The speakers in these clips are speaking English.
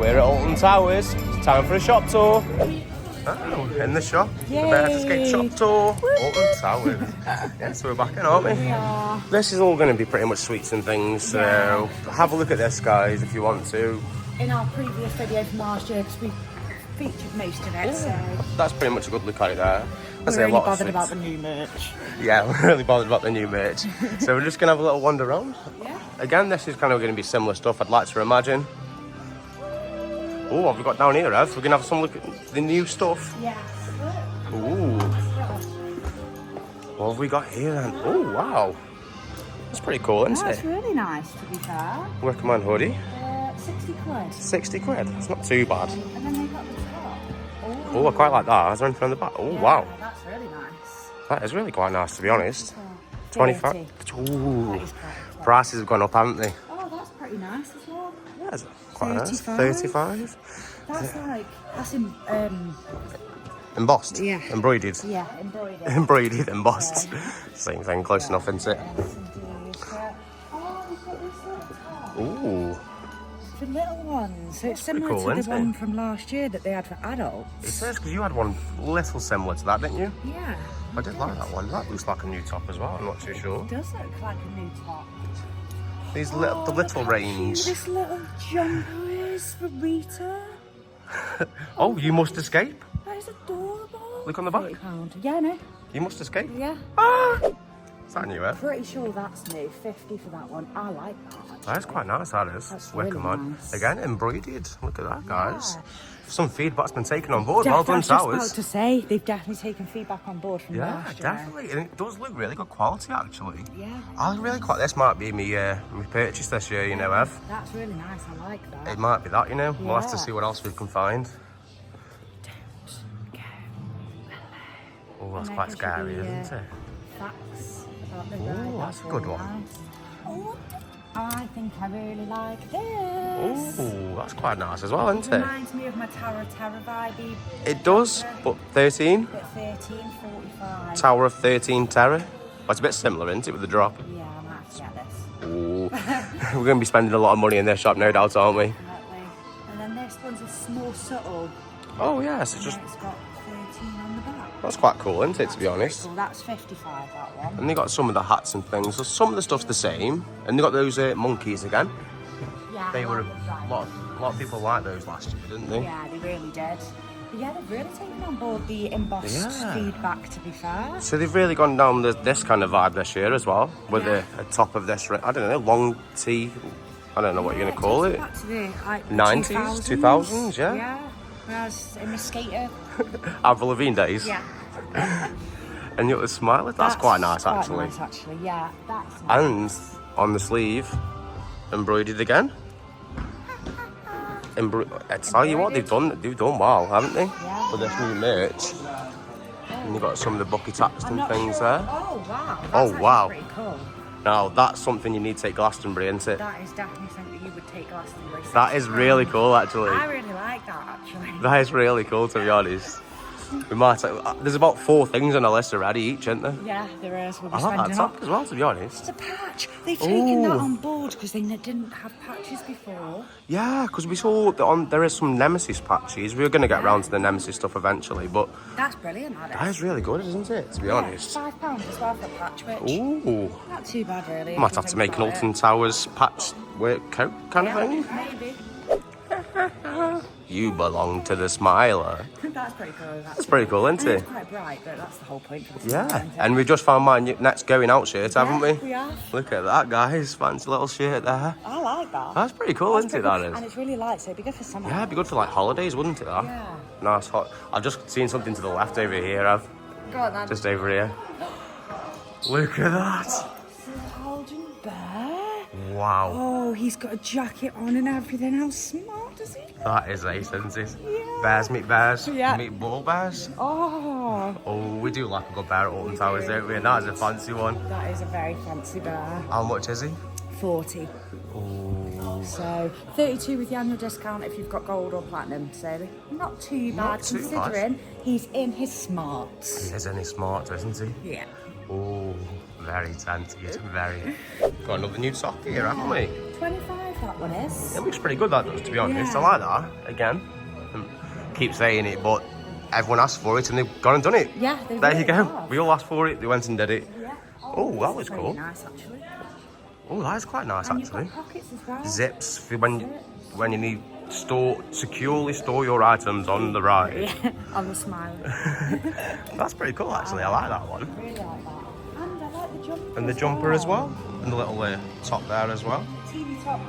we're at Alton Towers. It's time for a shop tour. Oh, in the shop. Yay. The Bear Escape shop tour. Alton Towers. Yeah, so we're back in, aren't we? We are. This is all going to be pretty much sweets and things, so have a look at this, guys, if you want to. In our previous video from last year, because we featured most of it, so That's pretty much a good look at it there. we're really bothered about the new merch. Yeah, we're really bothered about the new merch. So we're just going to have a little wander around. Yeah. Again, this is kind of going to be similar stuff, I'd like to imagine. Oh, what have we got down here, Ev? We're going to have some look at the new stuff. Yeah. Ooh. What have we got here then? Oh, wow. That's pretty cool, isn't That's it? really nice, to be fair. Recommend hoodie. 60 quid. 60 quid. It's not too bad. And then they've got the top. Oh, I quite like that. Is there anything on the back? Oh, Yeah, wow. That's really nice. That is really quite nice, to be honest. 30. 25. That Ooh. is quite nice. Prices have gone up, haven't they? Oh, that's pretty nice as well. Yeah, it's quite nice. 35. 35. That's like, that's in, Embossed? Yeah. Embroidered? yeah, embroidered. Embroidered, embossed. Yeah. Same thing, close enough, isn't it? Yes, indeed. Oh, we've got this little top. Ooh. For little ones. So it's similar cool, to the isn't one it? from last year that they had for adults. It says, because you had one little similar to that, didn't you? Yeah. I did like that one. That looks like a new top as well, I'm not too sure. It does look like a new top. These little, the little Look how range. cute this little jumper is for Rita. Oh, you must escape. That is adorable. Look on the back. £30. Yeah, no. You must escape. Yeah. Ah! Is that new, Ed? Pretty sure that's new. 50 for that one. I like that. Actually. That is quite nice, that is. That's really Wickham nice. Again, embroidered. Look at that, guys. Yeah. Some feedback's been taken on board. Well I done, was just about Towers. to say, they've definitely taken feedback on board from Yeah, last year. definitely. And it does look really good quality, actually. Yeah. I really quite. This might be me purchase this year, you know, Ev. That's really nice. I like that. It might be that, you know. We'll have to Yeah. see what else we can find. Don't go. Oh, that's And quite that gives scary, you the, isn't it? Facts about the Ooh, ride. that's a good really one. nice. Oh, I think I really like this. Oh, that's quite nice as well, isn't it? Reminds me of my Tower of Terror vibe. It does, but 13. Bit 13.45. Tower of 13 Terror. Well, it's a bit similar, isn't it, with the drop? Yeah, I might have to get this. Ooh. We're going to be spending a lot of money in this shop, no doubt, aren't we? Definitely. And then this one's a more subtle. Oh, yeah, so And just... it's got 13 on the back. That's quite cool, isn't it, to be honest? Cool. That's 55, that one. And they got some of the hats and things. So some of the stuff's the same. And they got those monkeys again. Yeah, They I were like a them. lot of people liked those last year, didn't they? Yeah, they really did. But yeah, they've really taken on board the embossed Yeah. feedback, to be fair. So they've really gone down this kind of vibe this year as well, with Yeah. a top of this, I don't know, long tee. I don't know what you're going to call it. Back to the, like, 90s, 2000s, yeah. Yeah, whereas in the skater, Avril Lavigne days. yeah. And you got the smiley. That's quite nice, actually. Quite nice, actually, yeah. That's nice. And on the sleeve, embroidered again. I tell you what, they've done well, haven't they? Yeah. With this new merch. And you've got some of the bucket hats I'm and not things sure. there. Oh, wow. That's Oh, actually wow. pretty cool. Now, that's something you need to take Glastonbury, isn't it? That is definitely something you would take Glastonbury. That is really cool, actually. I really like that, actually. That is really cool, to be honest. We might. There's about 4 things on the list already, each, isn't there? Yeah, there is. We'll be I like that spending top up. as well, to be honest. It's a patch. They've taken that Ooh. on board because they didn't have patches before. Yeah, because we saw that there is some Nemesis patches. We were going to get around to the Nemesis stuff eventually, but That's brilliant, that is really good, isn't it? To be honest. £5 as well for a patch, which Ooh. not too bad, really. Might have to make an Alton Towers patch work coat kind of thing. Maybe. You belong to the Smiler. That's pretty cool. That's pretty cool, isn't It's it? quite bright, but that's the whole point for the Yeah. isn't it? And we just found my next going out shirt, haven't we? We have. Look at that, guys. Fancy little shirt there. I like that. That's pretty cool, That's isn't it, pretty that cool. And is? it's really light, so it'd be good for summer. Yeah, it'd be good for like holidays, wouldn't it, that? Yeah. Nice hot. I've just seen something to the left over here, I've. Go on, then. Just over here. Look at that. Alton Bear. Wow. Oh, he's got a jacket on and everything. How smart does he? That is ace, isn't it? Yeah. Bears meet bears. Yeah. Meet bull bears. Oh, Oh, we do like a good bear at Alton Towers, don't we? And that is a fancy one. that is a very fancy bear. How much is he? 40. Oh. So 32 with the annual discount if you've got gold or platinum. So not too bad Not too considering he's in his smarts. He is any smart, isn't he? Yeah. Oh, very tempted. Very. Got another new sock here, haven't we? 25 that one is. It looks pretty good, that does, to be honest. Yeah. I like that. Again, keep saying it, but everyone asked for it and they've gone and done it. Yeah, they There really you go. have. We all asked for it. They went and did it. Yeah. Oh, that was Very cool. nice, actually. Oh, that is quite nice, And actually. you've got pockets as well. Zips for when you need securely store your items on the ride. Yeah, on the smile. That's pretty cool, actually. I like that one. Really like that. And I like the jumper. And the jumper as well. And the little top there as well. TV top.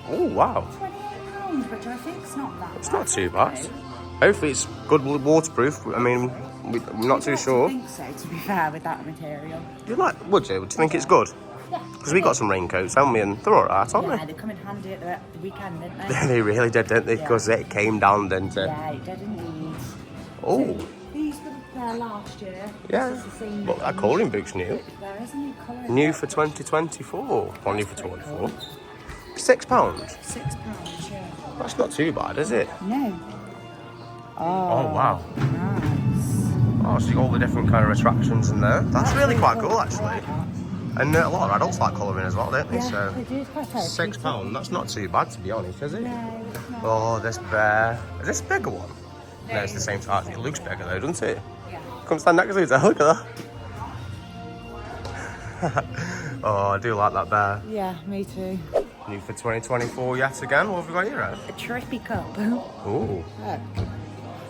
Oh, wow. £28, which I think's not that bad. It's not too bad. Hopefully it's good waterproof. I mean, we're not too sure. I think so, to be fair, with that material. Would you think it's good? Yeah. Because we got some raincoats, haven't we? And they're alright, aren't Yeah, they come in handy at the weekend, didn't they? they? They really did, didn't they? Yeah. Because it came down, didn't it? Yeah, it did indeed. Oh, These were there last year. yeah. This is the same Look, that range. colouring book's new. There is a new colour. New for 2024. Or new for 24. £6. £6, yeah. That's not too bad, is it? No. Oh, wow. Nice. Oh, so you got all the different kind of attractions in there. That's really quite cool, I actually. like that. And a lot of adults like colouring as well, don't they? Yeah, So they do. It's quite therapeutic. £6. That's not too bad, to be honest, is it? No, it's not. Oh, this bear. Is this a bigger one? No, it's the same size. It looks bigger though, doesn't it? Yeah. Come stand next to it. Look at that. Oh, I do like that bear. Yeah, me too. New for 2024 yet again. What have we got here, Ed? A trippy cup. Oh, Look.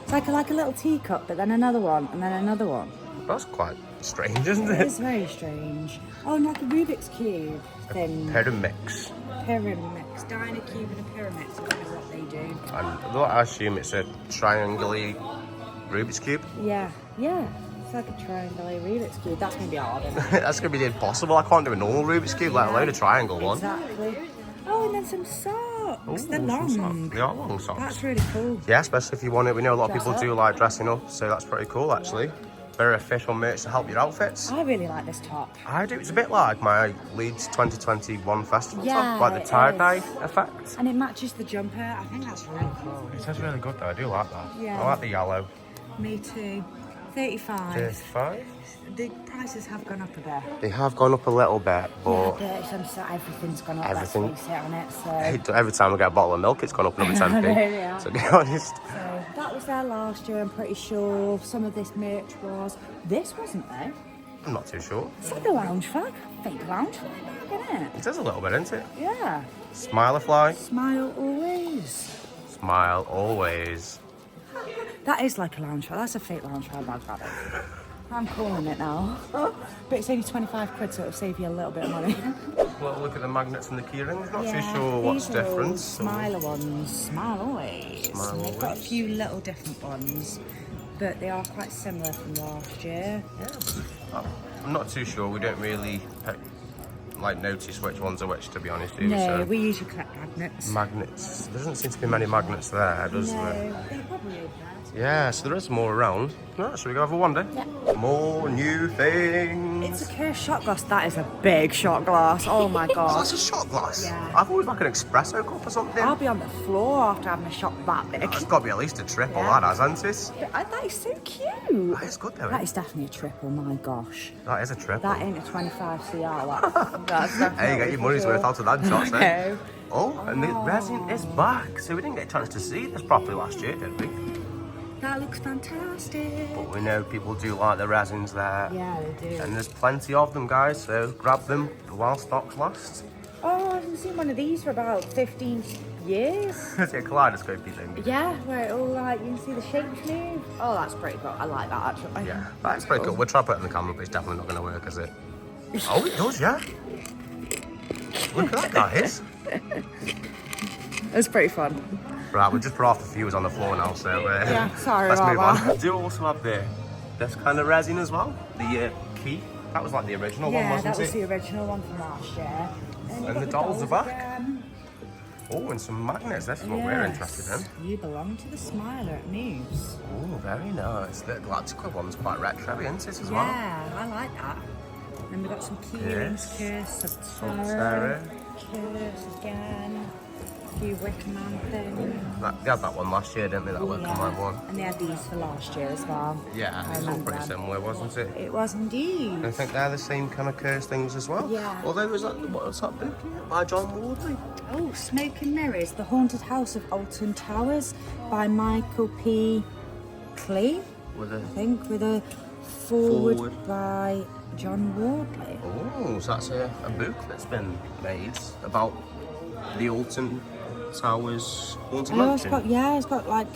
It's like a little teacup, but then another one, and then another one. that's quite strange, isn't It it? is very strange. Oh, and like a Rubik's Cube thing. Pyramix. Pyramix. Diner Cube and a Pyramix. I don't know what they do. And I assume it's a triangular Rubik's Cube. Yeah, yeah. It's like a triangular Rubik's Cube. That's going to be hard, isn't it? That's going to be the impossible. I can't do a normal Rubik's Cube, let alone a triangle one. Exactly. Oh, and then some socks. Ooh, They're some long. socks. They are long socks. That's really cool. Yeah, especially if you want it. We know a lot of people Dress do up. like dressing up, so that's pretty cool, actually. Very official merch to help your outfits. I really like this top. I do. It's a bit like my Leeds 2021 festival Yeah, top, like the it tie-dye is. effect. And it matches the jumper. I think that's really cool. It is really good though. I do like that. Yeah. I like the yellow. Me too. 35. 35. The prices have gone up a bit. They have gone up a little bit, but Everything's gone up. Everything. Let's face it on it. So. every time I get a bottle of milk, it's gone up another 10p. Yeah. To be honest. So that was there last year. I'm pretty sure some of this merch was. This wasn't though. I'm not too sure. It's like a lounge flag, fake lounge flag, isn't it? It is a little bit, isn't it? Yeah. Smile a fly. Smile always. Smile always. That is like a lounge flag. That's a fake lounge flag bag, that is. I'm calling it now. But it's only 25 quid, so it'll save you a little bit of money. Well, look at the magnets and the key rings. Not too Yeah, sure what's these are all different. Smiler ones. Smile always. Smile And they've got a always. few little different ones, but they are quite similar from last year. Yeah. I'm not too sure. We don't really notice which ones are which, to be honest. Do we? No, So, we usually collect magnets. magnets. There doesn't seem to be many magnets there, does there? No, they probably is there. Yeah, so there is more around. No, should we go have a wander? Yeah. More new things. It's a cursed shot glass. That is a big shot glass. Oh my Oh, god. that's a shot glass. Yeah. I've always like an espresso cup or something. I'll be on the floor after having a shot that big. It's got to be at least a triple, Yeah. that hasn't it? That is so cute. That is good though. That is definitely a triple, my gosh. That is a triple. That ain't a 25 CR. That's definitely. Hey, you get your money's worth out of that shots I then. know. Oh, and the resin is back. So we didn't get a chance to see this properly last year, did we? That looks fantastic. But we know people do like the resins there. Yeah, they do. And there's plenty of them, guys, so grab them while stocks last. Oh, I haven't seen one of these for about 15 years. It's a kaleidoscopy thing. Yeah, where it all like, you can see the shapes move. Oh, that's pretty cool. I like that actually. Yeah, that's pretty cool. We'll try to put it in the camera, but it's definitely not going to work, is it? Oh, it does, yeah. Look at that, guys. It's pretty fun. Right, we'll just put off the fuse on the floor now, so Yeah, sorry let's about move on. that. I do also have this kind of resin as well, the key. That was like the original one, Yeah, wasn't that was it? the original one from last year. And you've got the dolls are back. again. Oh, and some magnets. This is what we're interested in. You belong to the Smiler, it moves. Oh, very nice. The Galactica one's quite retro, isn't it, as well? Yeah, I like that. And we've got some key rings, Yes. Curse of Some Terror, Terror. Curse again. few Wicker Man things. They had that one last year, didn't they? That Wicker Man one. And they had these for last year as well. Yeah, I it's all remember pretty them. similar, wasn't it? It was indeed. I think they're the same kind of curse things as well. Yeah. Although was that what's that book here? By John Wardley. Oh, Smoke and Mirrors, The Haunted House of Alton Towers by Michael P. Clee, With a I think, with a forward by John Wardley. oh, so that's a book that's been made about the Alton Towers haunted Oh, it's mansion. got, it's got like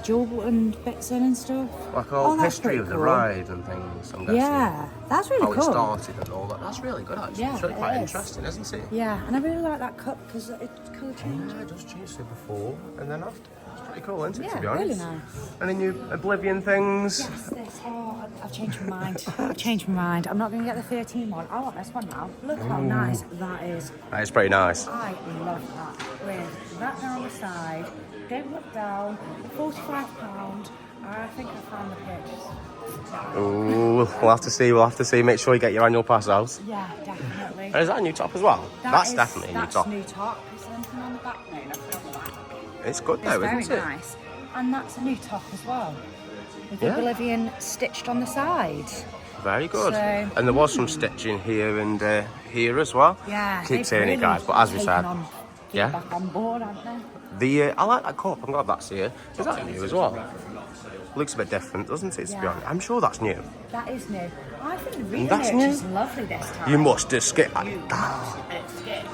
jewel and bits in and stuff. Like an old that's history pretty of the cool. ride and things. I'm guessing. Yeah, that's really How cool. it started and all that. That's really good actually. Yeah, It's really it quite is. interesting, isn't it? Yeah, and I really like that cup because it's colour change. Yeah, it does change so before and then after. It's pretty cool, isn't it, to Yeah, be honest? really nice. Any new Oblivion things? Yes, this. Oh, I've changed my mind. I've changed my mind. I'm not going to get the 13 one. I want this one now. Look how nice that is. That is pretty nice. I love that. With that down the side, don't look down, £45. I think I found the pitch. Ooh, we'll have to see. We'll have to see. Make sure you get your annual pass out. Yeah, definitely. And is that a new top as well? That's definitely a new top. That's new top. Is there anything on the back? No, nothing on the back. It's good though, It's isn't very it? nice. And that's a new top as well. With Yeah. Oblivion stitched on the side. Very good. So- and there was some stitching here and here as well. Yeah. Keep they've saying it, really guys, but as we taken said, on yeah. back on board, haven't they? I like that cup. I'm glad that's here. Is that new as well? Looks a bit different, doesn't it? To be Yeah. honest, I'm sure that's new. That is new. I think the real That's merch new? is lovely this time. You must just skip that.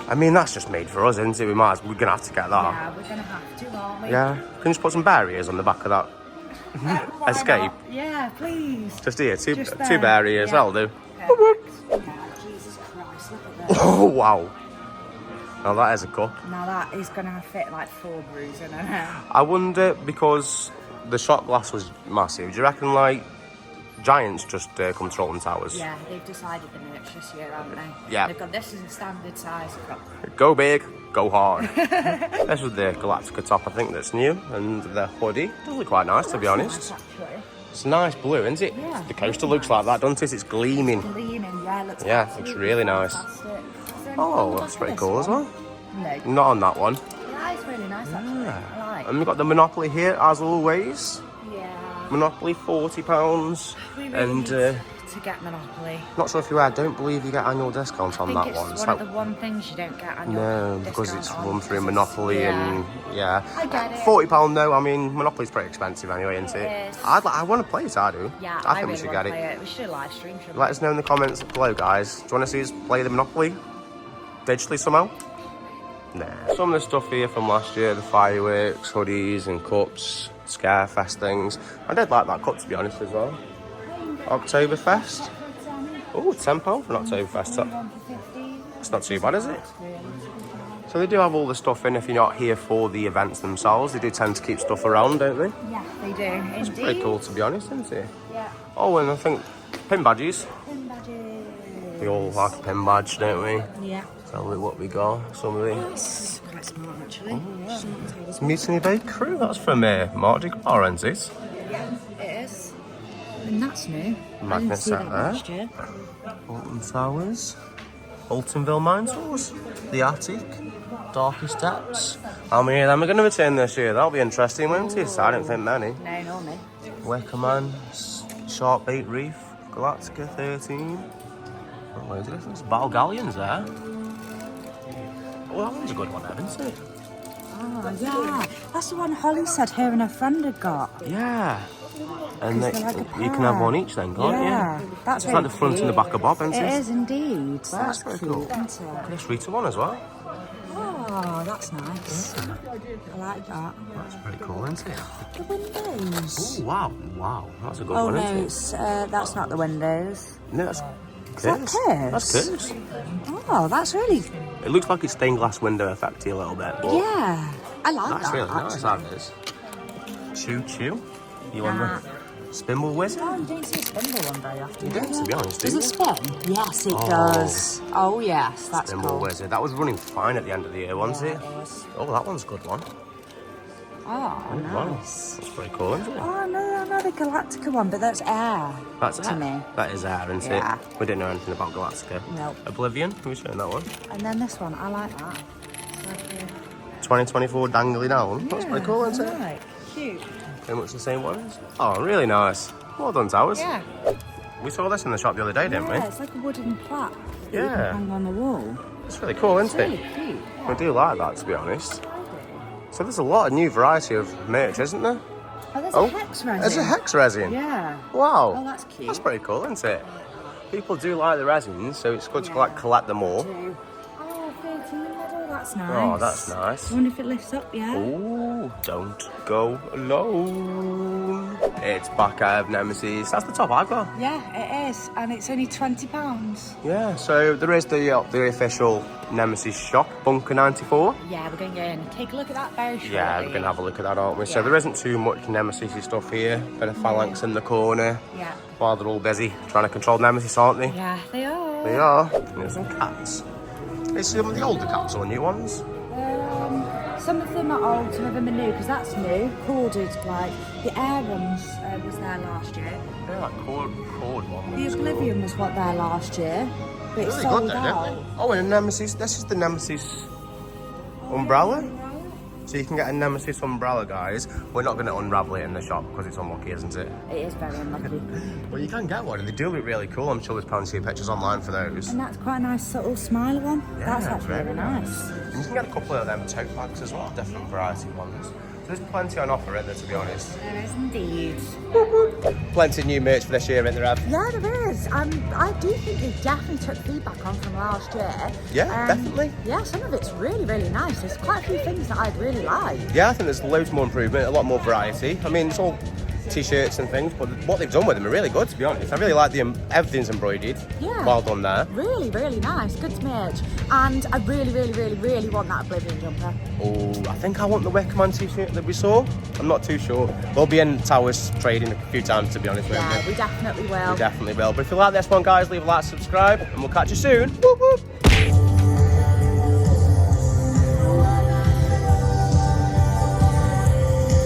I mean, that's just made for us, isn't it? We're gonna have to get that. Yeah, we're gonna have to, aren't we? Yeah. Can you just put some barriers on the back of that? Why Escape. not? Yeah, please. Just here, two Just two there. barriers. Yeah. That'll do. Perfect. Yeah, Jesus Christ, look at this. Oh wow. Now that is a cup. Now that is gonna fit like 4 brews in it. I wonder, because the shot glass was massive, do you reckon like Giants just come to Alton Towers? Yeah, they've decided the merch this year, haven't they? Yeah. They've got this as a standard size cup. Go big, go hard. This was the Galactica top, I think, that's new, and the hoodie does look quite nice, to be honest. Nice, actually. It's a nice blue, isn't it? Yeah, The coaster really looks like that, doesn't it? It's gleaming. Gleaming, yeah, it looks Yeah, looks absolutely really nice. fantastic. Is there anything Oh, on the that's back pretty of cool this as well. one? No. Not on that one. Yeah, it's really nice actually. I like. And we've got the Monopoly here, as always. Yeah. Monopoly, £40. We really And need to get Monopoly. not sure if you are, I don't believe you get annual discount on I that think it's one. one So- of the one things you don't get on your no, because it's discount run on, through 'cause Monopoly it's- and yeah. I get it. £40 though, I mean, Monopoly's pretty expensive anyway, isn't it? It is. I want to play it, I do. Yeah, I think really we should want get to play it. it. We should do a live stream, shouldn't Let us know in the comments below, guys. Do you want to see us play the Monopoly digitally somehow? Nah. Some of the stuff here from last year, the fireworks, hoodies and cups, Scarefest things. I did like that cup, to be honest, as well. Oktoberfest. Oh, £10 for an Oktoberfest. It's not too bad, is it? So they do have all the stuff in if you're not here for the events themselves. They do tend to keep stuff around, don't they? Yeah, they do. Indeed. It's pretty cool, to be honest, isn't it? Yeah. Oh, and I think pin badges. Pin badges. We all like a pin badge, don't we? Yeah. Tell me what we got. Some of the That's quite smart, actually. it's Mutiny Bay Crew. That's from Mardi Gras, isn't it? Yeah, it is. And that's new. I didn't Magnet see set that there. last year. Alton Towers, Altonville Mine Tours, The Attic, Darkest Depths. How many of them are going to return this year? That'll be interesting, won't it? I don't think many. No, nor me. Wicker Man, Shark Bait Reef, Galactica 13. Oh, loads of difference. Battle Galleons there. Oh, that one's a good one, isn't it? Oh, yeah. That's the one Holly said her and her friend had got. Yeah. And Because they, they're like a you can have pair. one each then, can't Yeah, you? that's it's like the really front and the back of Bob, isn't It it? is indeed. That's very cute, cool. isn't it? This Rita one as well. Oh, that's nice. I like that. That's pretty cool, isn't it? The windows. Oh, wow. Wow. That's a good Oh one, no, isn't it? it's that's not the windows. No, that's that Curse. Curse? That's Curse. Oh, that's really It looks like it's stained glass window effecty a little bit, but yeah. I like that's that. really nice, actually. that is. Choo Choo. You want the Spimble Wizard? Oh, you don't see a spindle one very often. You don't, to be honest, do Does you? it spin? Yes, it Oh. does. Oh yes, that's Spimble cool. Wizard. That was running fine at the end of the year, wasn't Yeah, it? it was. Oh, that one's a good one. Oh, Wow. nice. That's pretty cool, isn't it? Oh no, another Galactica one, but that's air. That's to me. That is air, isn't Yeah. it? We didn't know anything about Galactica. No. Oblivion, who's showing that one? And then this one, I like that. It's like 2024 dangly down. That's pretty cool, isn't it? Right, cute. Pretty much the same ones. Oh, really nice. Well done, Towers. Yeah. We saw this in the shop the other day, didn't we? Yeah, it's like a wooden plaque. That you Yeah. can hang on the wall. It's really cool, isn't It's it? really cute. I do like that, to be honest. So there's a lot of new variety of merch, isn't there? Oh, there's a hex resin. There's a hex resin. Yeah. Wow. Oh, that's cute. That's pretty cool, isn't it? People do like the resins, so it's good to like collect them all. Oh, 30 in the middle, that's nice. Oh, that's nice. I wonder if it lifts up, yeah? Ooh, don't go alone. It's back out of Nemesis. That's the top I've got. Yeah, it is, and it's only £20. Yeah, so there is the official Nemesis shop, Bunker 94. Yeah, we're going to go in and take a look at that very shortly. Yeah, we're going to have a look at that, aren't we? So Yeah. there isn't too much Nemesis stuff here. Bit of phalanx in the corner. Yeah. While they're all busy trying to control Nemesis, aren't they? Yeah, they are. They are. There's some cats. It's some of the older cats or new ones. Some of them are old, some of them are new, because that's new. Corded, like the Air ones was there last year. Yeah, like cord one. The Oblivion was what there last year, but it's Really sold good then, out. isn't it? Oh, and a Nemesis. This is the Nemesis umbrella. So you can get a Nemesis umbrella, guys. We're not going to unravel it in the shop because it's unlucky, isn't it? It is very unlucky. Well, you can get one, and they do look really cool. I'm sure there's plenty of pictures online for those. And that's quite a nice subtle smiley one. Yeah, That's actually very really nice. And you can get a couple of them tote bags as well, different variety ones. So there's plenty on offer, isn't there, to be honest? There is indeed. Plenty of new merch for this year, isn't there, Ev? Yeah, there is. I do think they definitely took feedback on from last year. Yeah, definitely. Yeah, some of it's really, really nice. There's quite a few things that I'd really like. Yeah, I think there's loads more improvement, a lot more variety. I mean, it's all t-shirts and things, but what they've done with them are really good, to be honest. I really like everything's embroidered. Yeah. Well done there. Really, really nice. Good merch. And I really, really, really, really want that Oblivion jumper. Oh, I think I want the Wickerman t-shirt that we saw. I'm not too sure. We'll be in Towers trading a few times, to be honest with you. Yeah, we definitely will. We definitely will. But if you like this one, guys, leave a like, subscribe, and we'll catch you soon. Whoop, whoop.